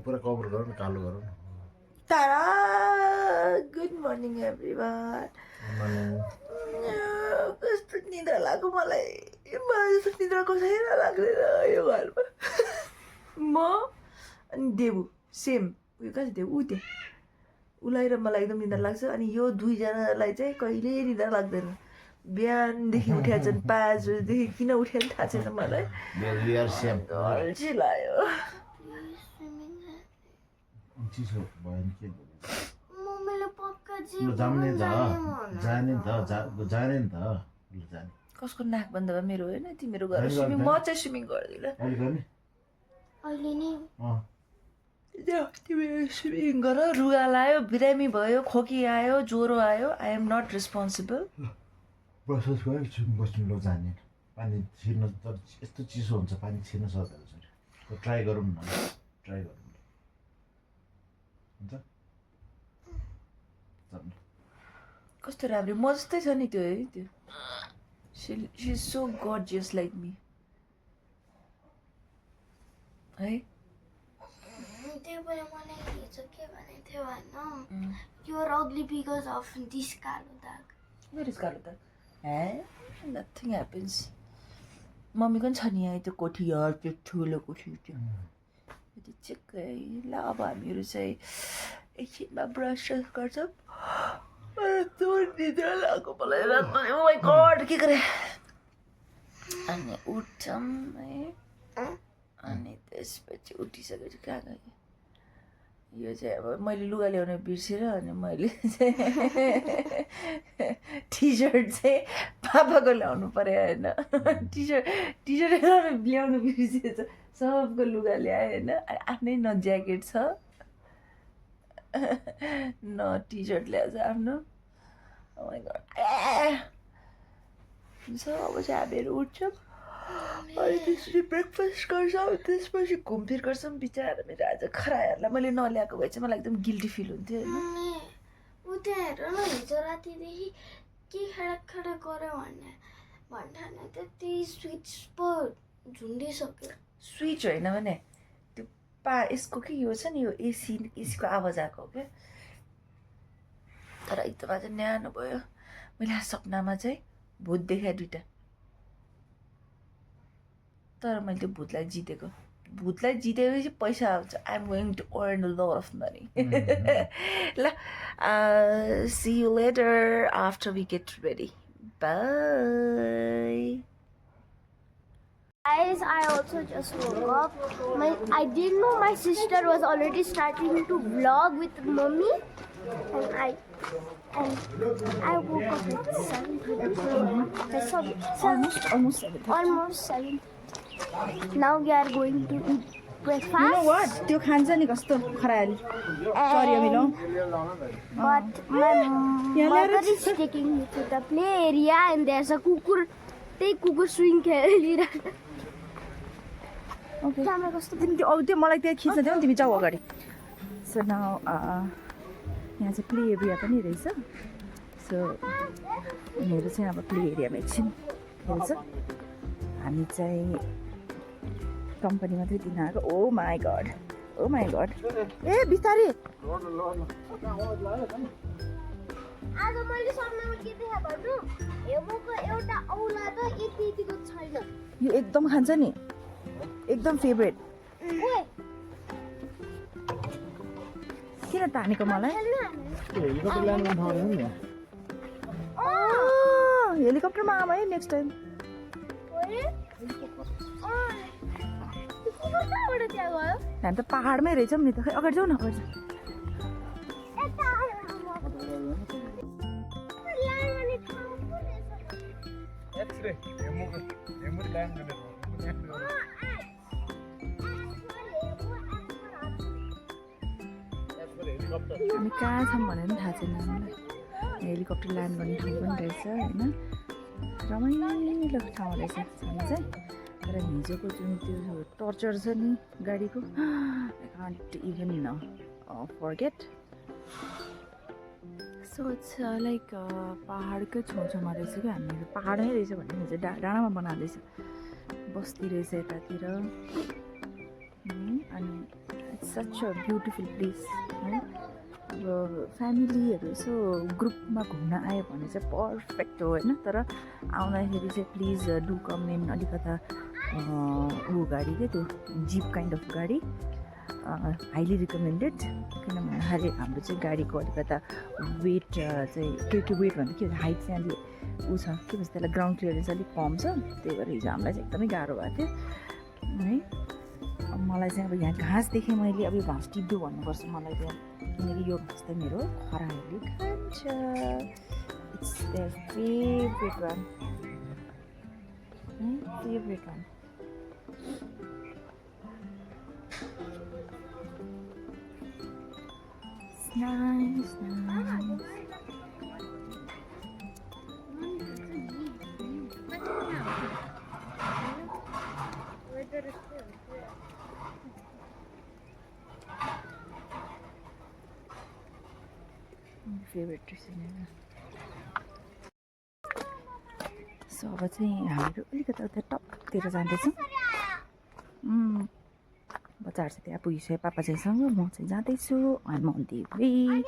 पुरा कभर गर न कालो गर न Tara! Good morning everyone. कस्तो निद्रा लाग्यो मलाई जस्तो निद्राको छैन लाग्दैन यो घरमा म अनि देबु सेम उयो कहाँ छ देबु ऊ त्यहाँ उसलाई र मलाई एकदम निद्रा लाग्छ अनि यो दुईजनालाई चाहिँ कहिले निद्रा लाग्दैन बिहानदेखि उठ्या छन् 5 बजेदेखि किन उठ्या नि थाहा छैन मलाई अल्छी लाग्यो चिसो भयो नि के मम्मीले पक्का जाने नि त जाने नि त जाने कसको नाक बन्द भयो मेरो होइन तिमीहरू गरेर स्विमिङ म चाहिँ स्विमिङ गर्दिनँ अहिले नि तिमीहरू स्विमिङ गर रुगा लायो बिरामी भयो खोकी आयो ज्वरो आयो आई एम नट रेस्पोन्सिबल बस्नु ल जाने पानी छिर्न तर यस्तो चिसो हुन्छ पानी छिर्न सक्दैन ट्राई गरौँ न ट्राई गरौँ हुन्छ कस्तो राम्रो म जस्तै छ नि त्यो है त्यो she is so gorgeous like me है त्यो बेला मलाई हिजो के भनेको थियो होइन your ugly because of this कालो दाग वेयर इज कालो दाग हे नथिङ ह्यापन्स मम्मीको नि छ नि यहाँ त्यो कोठी त्यो ठुलो कोठी त्यो चिक्कै ल अब हामीहरू चाहिँ एकछिनमा ब्रस गर्छौँ निद्रा लाग्यो मलाई रातमा ओ माई गॉड के गरे अनि उठ्छौँ है अनि त्यसपछि उठिसकेपछि कहाँ गएँ यो चाहिँ अब मैले लुगा ल्याउन बिर्सेर अनि मैले चाहिँ टी सर्ट चाहिँ पापाको ल्याउनु पर्यो होइन टी सर्ट ल्याउनु बिर्सेछ सबको लुगा ल्याएँ होइन आफ्नै न ज्याकेट छ न टी सर्ट ल्याएछ आफ्नो अब चाहिँ हामीहरू उठ्छौँ अनि त्यसपछि ब्रेकफास्ट गर्छौँ त्यसपछि घुमफिर गर्छौँ बिचरा मेरो आज खरायोहरूलाई मैले नल्याएको भए चाहिँ मलाई एकदम गिल्टी फिल हुन्थ्यो होइन ऊ त्यहाँ हेर न हिजो रातिदेखि के खडा गऱ्यो भन्ठान त त्यही स्विच पो झुन्डिसक्यो स्विच होइन भने त्यो यसको के यो छ नि यो एसीको आवाज आएको हो क्या तर एकदम आज न्यानो भयो मैले सपनामा चाहिँ भूत देखाएँ 2टा तर मैले त्यो भूतलाई जितेपछि पैसा आउँछ I am going to earn a lot of money ल see you later after we get ready bye Guys, I also just woke up. I didn't know my sister was already starting to vlog with mommy, and I woke up at 7:30. Almost 7. Now we are going to eat breakfast. You know what? त्यो खान्छ नि कस्तो खरायो sorry अमिलो But my mother is taking me to the play area, and there's a kukur. Take kukur swing खेलिरहेको Okay. तिमी त्यो मलाई त्यो खिच्न देऊ तिमी जाऊ अगाडि सो नाउ यहाँ चाहिँ प्ले एरिया पनि रहेछ सो उनीहरू चाहिँ अब प्ले एरियामा एकछिन खेल्छ हामी चाहिँ कम्पनी मात्रै दिन आएको ओ माई गड ए बिस्तारै आज मैले सपनामा के देखेँ भन्नु हेमोको एउटा औला त यतिको छैन यो एकदम खान्छ नि एकदम फेभरेट किन तानेको मलाई हेलिकप्टरमा आमा है नेक्स्ट टाइम हामी त पहाडमै रहेछौँ नि त खै अगाडि जाउँ न अगाडि हामी कहाँ छौँ भनेर पनि थाहा छैन हामीलाई हेलिकप्टर ल्यान्ड गर्ने ठाउँ पनि रहेछ होइन रमाइलो ठाउँ रहेछ हामी चाहिँ तर हिजोको जुन त्यो टर्चर छ नि गाडीको I can't even forget so it's like पहाडकै छेउछाउमा रहेछ क्या हामीहरू पहाडमै रहेछ भने चाहिँ डाँडामा बनाउँदैछ बस्ती रहेछ यतातिर अनि it's such a beautiful place है अब फ्यामिलीहरू यसो ग्रुपमा घुम्न आयो भने चाहिँ पर्फेक्ट हो होइन तर आउँदाखेरि चाहिँ प्लिज डु कम इन अलिकता ऊ गाडी के त्यो जिप काइन्ड अफ गाडी हाइली रिकमेन्डेड किनभने हाम्रो चाहिँ गाडीको अलिकता वेट चाहिँ के वेट भन्दा के हाइट चाहिँ अलिक ऊ छ के भन्छ त्यसलाई ग्राउन्ड क्लियरेन्स अलिक कम छ त्यही भएर हिजो हामीलाई चाहिँ एकदमै गाह्रो भएको थियो है मलाई चाहिँ अब यहाँ घाँस देखेँ मैले अब यो घाँस टिप्दो भन्नुपर्छ मलाई त्यहाँ किनकि यो घाँस त मेरो खराहरूले खान्छ it's their favourite one favourite one nice. Favorite dressing. So अब चाहिँ हामीहरू अलिकति उता टपतिर जाँदैछौँ बजार चाहिँ त्यहाँ पुगिसक्यो पापा चाहिँ सँग म चाहिँ जाँदैछु I'm on the way.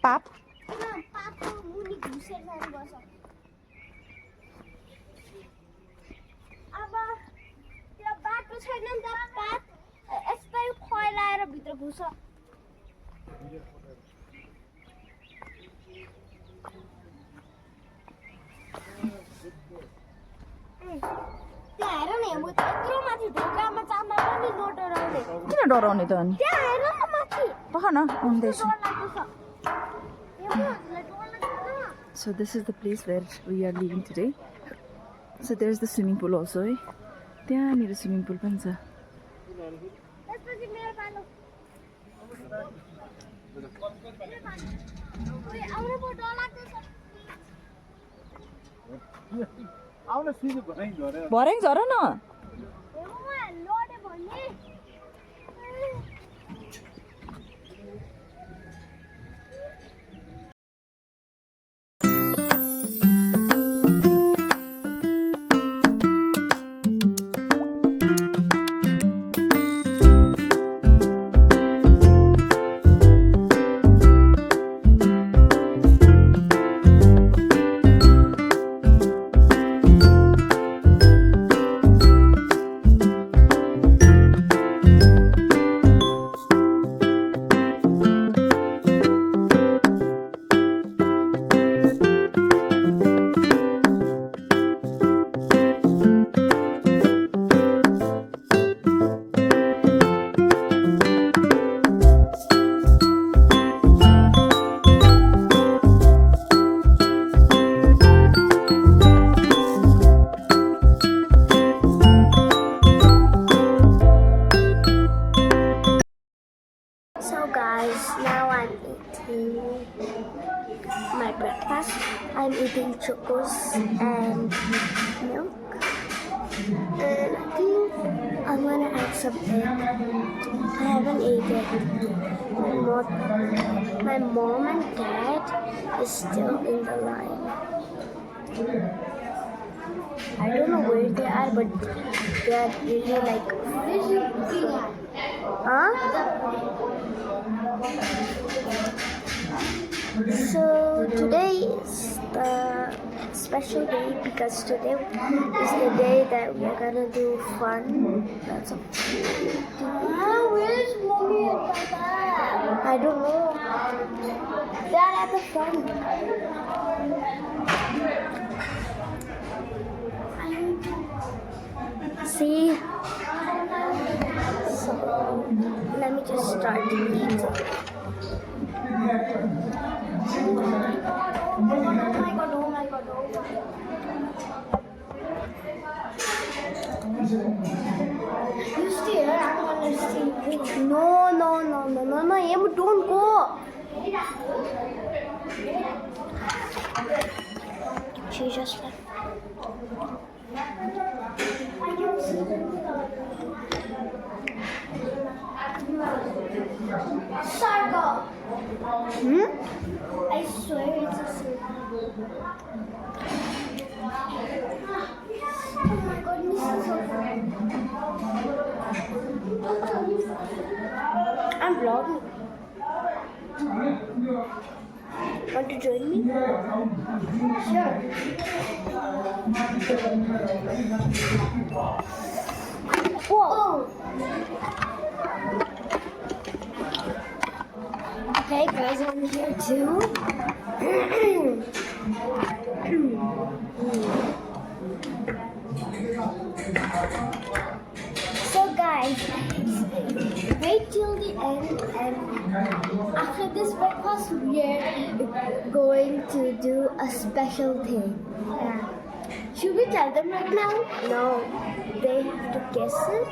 पाप अब त्यो बाटो छैन नि त पात यस्तै फैलाएर भित्र घुस त्यहाँ हेर न म त्यत्रो माथि ढोकामा चामा पनि नडराउने किन डराउने त अनि त्यहाँ हेर न माथि पख न आउँदैछु So this is the place where we are leaving today. So there's the swimming pool also है त्यहाँनिर स्विमिङ पुल पनि छ त्यसपछि मेरो पालो ओइ आउने पो डर लाग्दैछ आउन सुझ्यो भनाइ झरे भर्याङ झर न लडे भन्ने So guys, now I'm eating my breakfast. I'm eating chocos and milk. And I think I'm gonna add some egg. I haven't eaten it. My mom and dad is still in the line. I don't know where they are, but they are really like... Huh? So today is the special day because today is the day that we are gonna do fun. Lots of where's mommy and papa? I don't know. They're at the front. See? So let me just start eating. Oh my god, oh my god, oh my god. You stay here, I'm gonna stay. No, Em, don't go. She just left. Circle. I swear it's a circle. Oh my goodness, it's so fun. fun. Want to join me? Sure. Whoa. Okay, guys, I'm here too. So guys, wait till the end, and after this breakfast we're going to do a special thing. Should we tell them right now? No, they have to guess it.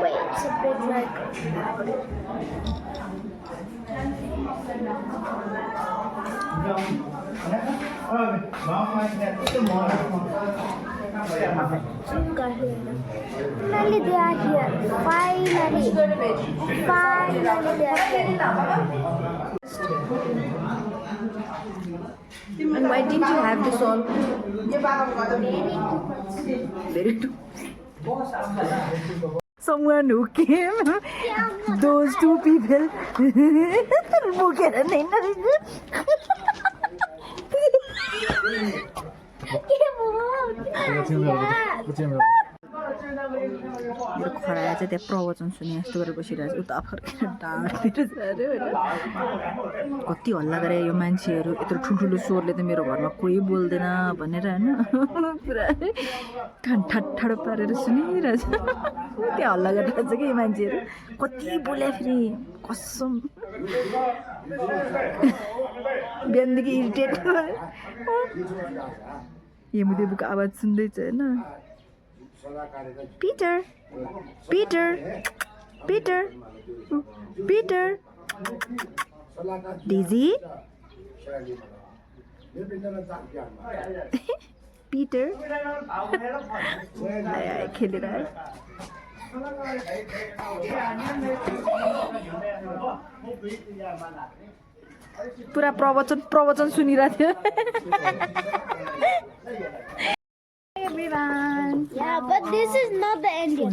Wait, it's a bit like... Finally they are here. Finally they are here. And why didn't you have this all? Very too. Someone who came, those two people. मेरो खरायो चाहिँ त्यहाँ प्रवचन सुने जस्तो गरेर बसिरहेको छ उता फर्केर ढाडतिर छ अरे होइन कति हल्ला गरे यो मान्छेहरू यत्रो ठुल्ठुलो स्वरले त मेरो घरमा कोही बोल्दैन भनेर होइन पुरा ठाडो पारेर सुनिरहेछ त्यहाँ हल्ला गरिरहेछ कि यो मान्छेहरू कति बोले फेरि कसम बिहानदेखि इरिटेट हेमुदेवको आवाज सुन्दैछ होइन Peter, Peter, Peter, Peter, Daisy, Peter, खेलेर पुरा प्रवचन सुनिरहेको थियो everyone. Yeah, but this is not the end yet.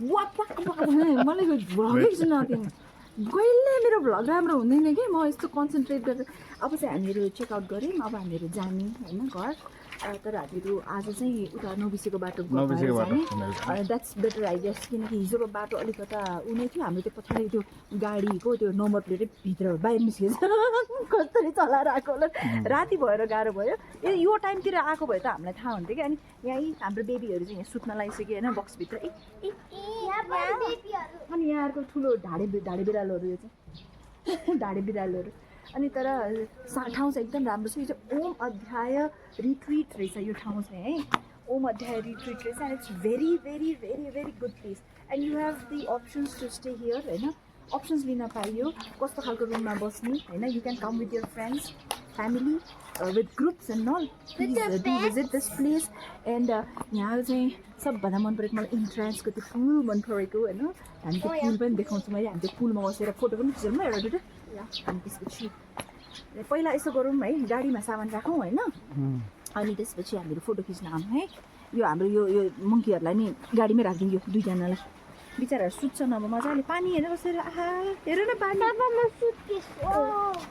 मलाई भ्लगै सुनाउँदैन कहिले मेरो भ्लग राम्रो हुँदैन कि म यस्तो कन्सन्ट्रेट गरेर अब चाहिँ हामीहरू चेकआउट गऱ्यौँ अब हामीहरू जाने होइन घर तर हामीहरू आज चाहिँ उता नबिसेको बाटो जाने द्याट्स बेटर आई गेस किनकि हिजोको बाटो अलिकता उ नै थियो हाम्रो त्यो पछाडि त्यो गाडीको त्यो नम्बर प्लेटै भित्र बाहिर निस्केछ कसरी चलाएर आएको होला राति भएर गाह्रो भयो यो टाइमतिर आएको भए त हामीलाई थाहा हुन्थ्यो कि अनि यहीँ हाम्रो बेबीहरू चाहिँ यहाँ सुत्न लागिसक्यो होइन बक्सभित्र अनि यहाँहरूको ठुलो ढाडे बिरालोहरू यो चाहिँ ढाडे बिरालोहरू अनि तर ठाउँ चाहिँ एकदम राम्रो छ यो चाहिँ ओम अध्याय रिट्रिट रहेछ यो ठाउँ चाहिँ है ओम अध्याय रिट्रिट रहेछ and it's very very very very good place and you have the options to stay here होइन अप्सन्स लिन पाइयो कस्तो खालको रुममा बस्ने होइन you can come with your friends family with groups and all please do visit this place and यहाँ चाहिँ सबभन्दा मन परेको मलाई इन्ट्रान्सको त्यो पुल मन परेको होइन हामी त्यो पुल पनि देखाउँछौँ मैले हामी त्यो पुलमा बसेर फोटो पनि खिचौँ ल एउटा दुइटा अनि त्यसपछि पहिला यसो गरौँ है गाडीमा सामान राखौँ होइन अनि त्यसपछि हामीहरू फोटो खिच्न आउँ है यो हाम्रो यो मङ्कीहरूलाई नि गाडीमै राखिदिउँ यो दुईजनालाई बिचराहरू सुत्छन् अब मजाले पानी हेरेर बसेर आहा हेर न पानी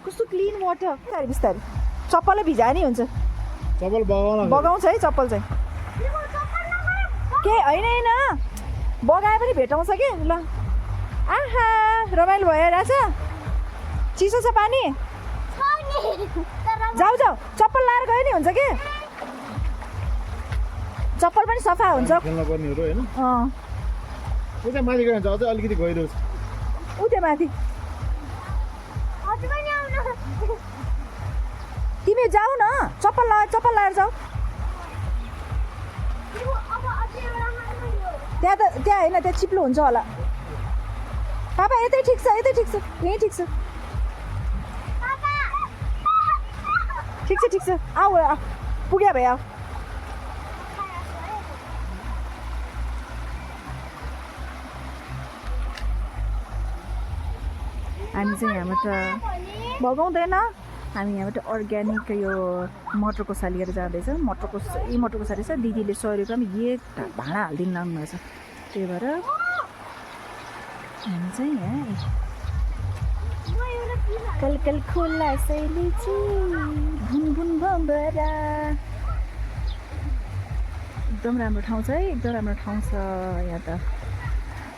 कस्तो क्लिन वाटर बिस्तारै बिस्तारै चप्पलै भिजाए नि हुन्छ चप्पल बगाउँछ है चप्पल चाहिँ के होइन बगाए पनि भेटाउँछ कि ल आहा रमाइलो भइरहेछ चिसो छ पानी जाऊ चप्पल लाएर गयो नि हुन्छ कि चप्पल पनि सफा हुन्छ खेल्नुपर्नेहरू होइन उता माथि गयो भने अझै अलिकति गहिरो छ उता माथि तिमी जाऊ न चप्पल लाएर जाऊ त्यहाँ होइन त्यहाँ चिप्लो हुन्छ होला पापा यतै ठिक छ यहीँ ठिक छ ठिक छ आऊ पुग्यो भए आऊ हामी चाहिँ यहाँबाट बगाउँदैन हामी यहाँबाट अर्ग्यानिक यो मटरको साली लिएर जाँदैछौँ मटरको साली छ दिदीले 100 रुपियाँमा एक भाँडा हालिदिनु लाग्नु भएको छ त्यही भएर हामी चाहिँ यहाँ कल कल खोला सैलेची भुन भुन भम्बरा एकदम राम्रो ठाउँ छ है एकदम राम्रो ठाउँ छ यहाँ त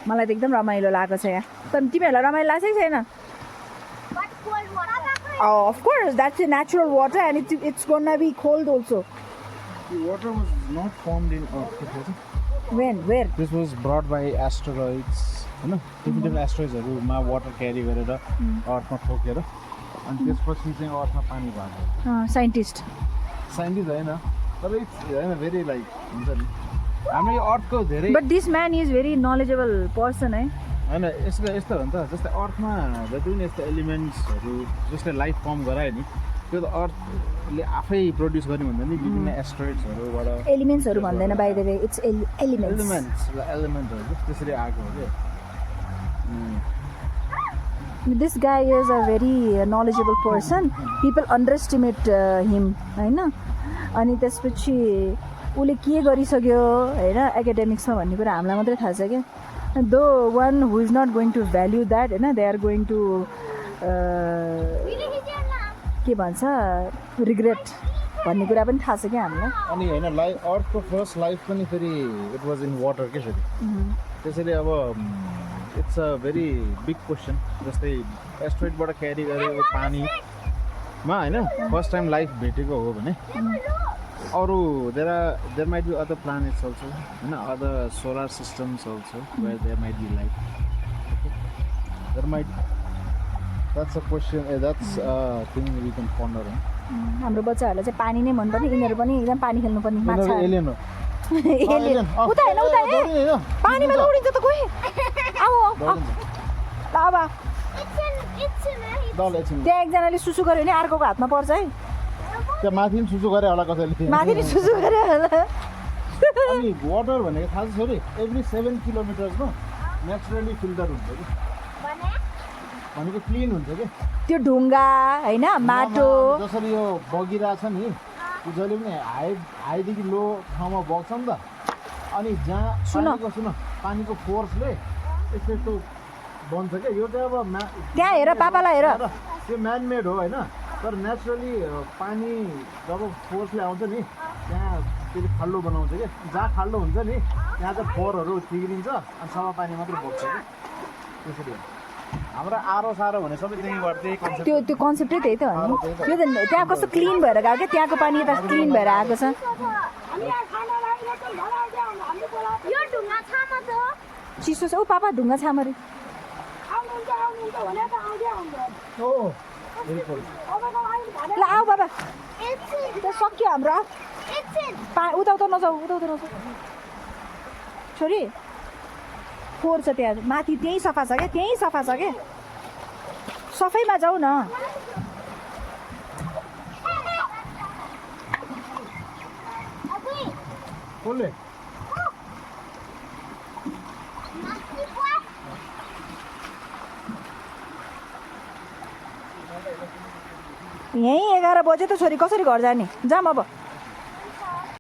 मलाई त एकदम रमाइलो लागेको छ यहाँ तर तिमीहरूलाई रमाइलो लाग्छ कि छैन of course that's a natural water and it's gonna be cold also The water was not formed in Earth. where This was brought by asteroids. होइन different एस्ट्रोइड्सहरूमा वाटर क्यारी गरेर अर्थमा ठोकेर अनि त्यसपछि चाहिँ अर्थमा पानी भएको साइन्टिस्ट साइन्टिस्ट होइन तर इट्स होइन भेरी लाइक हुन्छ नि हाम्रो यो अर्थको धेरै but this man is very knowledgeable person है होइन यस्तो यस्तो हो नि त जस्तै अर्थमा जति पनि यस्तो एलिमेन्ट्सहरू जसले लाइफ फर्म गरायो नि त्यो त अर्थले आफै प्रड्युस गर्ने भन्दा नि विभिन्न एस्ट्रोइड्सहरूबाट एलिमेन्ट्सहरू भन्दैन बाइ द वे इट्स एलिमेन्टहरू त्यसरी आएको हो क्या this guy is a very knowledgeable person people underestimate him होइन अनि त्यसपछि उसले के गरिसक्यो होइन एकाडेमिक्समा भन्ने कुरा हामीलाई मात्रै थाहा छ क्या दो one who is not going to value that होइन दे आर गोइङ टु के भन्छ रिग्रेट भन्ने कुरा पनि थाहा छ क्या हामीलाई अनि होइन लाइफ अर्थको फर्स्ट लाइफ पनि फेरि इट वाज इन वाटर के फेरि त्यसैले अब it's a very big question जस्तै एस्ट्रोइडबाट क्यारी गरेको पानीमा होइन फर्स्ट टाइम लाइफ भेटेको हो भने अरू there might be other planets also होइन other solar systems also where there might be life there might that's a question that's thing we can ponder हाम्रो बच्चाहरूलाई चाहिँ पानी नै मनपर्ने यिनीहरू पनि एकदम पानी खेल्नुपर्ने माछा एलियन हो उता होइन पानीमा दौडिन्छ त कोही अब त्यहाँ एकजनाले सुसु गर्यो भने अर्कोको हातमा पर्छ है त्यो माथि पनि सुसु गरे होला कसैले माथि नि सुसु गर्यो होला अनि वाटर भनेको थाहा छ छोरी एभ्री 7 किलोमिटर्समा नेचुरली फिल्टर हुन्छ कि भनेको क्लिन हुन्छ कि त्यो ढुङ्गा होइन माटो जसरी यो बगिरहेछ नि त्यो जहिले पनि हाईदेखि लो ठाउँमा बग्छ नि त अनि जहाँ पानीको फोर्सले यस्तो बन्छ क्या यो चाहिँ अब त्यहाँ हेर पापालाई हेर त्यो म्यानमेड हो होइन तर नेचुरली पानी जब फोर्सले आउँछ नि त्यहाँ त्यसले खाल्डो बनाउँछ क्या जहाँ खाल्डो हुन्छ नि त्यहाँ चाहिँ फोहोरहरू चिग्रिन्छ अनि सफा पानी मात्रै बग्छ क्या त्यसरी हाम्रो आरो सारो भने सबै त्यहीँबाट त्यही कन्सेप्ट त्यो कन्सेप्टै त्यही त हो नि त्यो त त्यहाँ कस्तो क्लिन भएर गयो क्या त्यहाँको पानी त क्लिन भएर आएको छ चिसो छ ऊ पापा ढुङ्गा छाम अरे ल आऊ बाबा त्यो सक्यो हाम्रो उता नजाऊ छोरी फोहोर छ त्यहाँ माथि त्यहीँ सफा छ क्या सफैमा जाऊ न यहीँ 11 बजे त छोरी कसरी घर जाने जाम अब